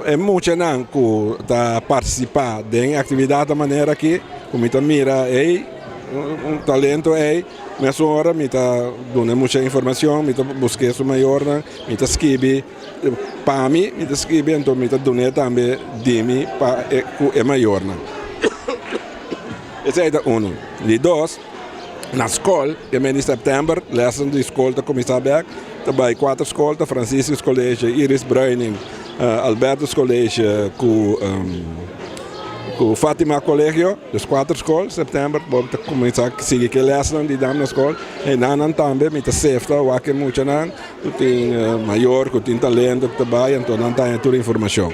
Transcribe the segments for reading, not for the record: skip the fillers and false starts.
É muito não que tá participar em atividade da maneira que como tá mira um talento mas hora me tá dando muita informação, me tá buscando isso maior, me tá escrever para mim, me tá escrever então me tá dando também de mim para é maior Esse é um. E dois, na escola, que em setembro, lesson de escola da Comissão Beck, também 4 escolas, Francisco Colégio, Iris Bruining, Alberto Colégio, com Fátima Colégio, as 4 escolas, setembro, vamos começar a seguir que lesson de dama na escola, e não também, me tá safe, o que muito não, tem maior, que tem talento, que trabalha, então não tem toda a informação.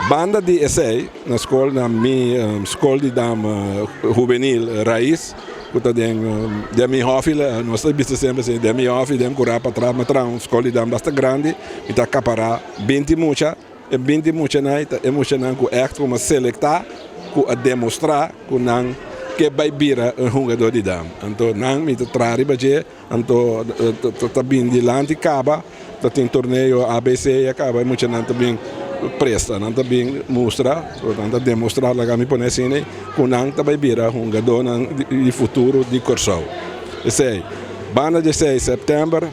Banda de essay na escola, na minha escola de dama juvenil raiz, que de minha hofila, nós estamos sempre assim, de minha hofila, de curar para trás, mas uma escola de dama bastante grande, e está capará 20 mucha, e 20 mucha não, é mucha não que é como selectar, que demonstrar que não que vai virar jogador de dama. Então não me traz baje, então tá bem de lá acaba, tá tem torneio ABC e acaba mucha não também presta, não também mostra, portanto demonstrar lá que me põe assim, que não também vira jogador de futuro de Corsol. Esse banda de 6 de setembro,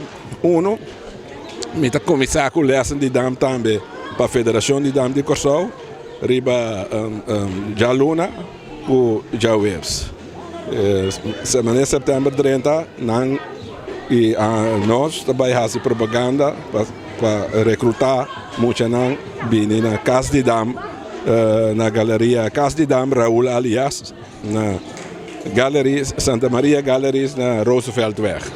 me tá começar com lesson de dama também para a Federação de Dama de Corsol, riba já Luna, com já Webs. Semana de setembro 30, e nós também fazemos propaganda para recrutar muita não bem na Casa de Dama, na galeria Casa de Dama Raul Alias, na Galeria Santa Maria Galleries na Roosevelt Weg.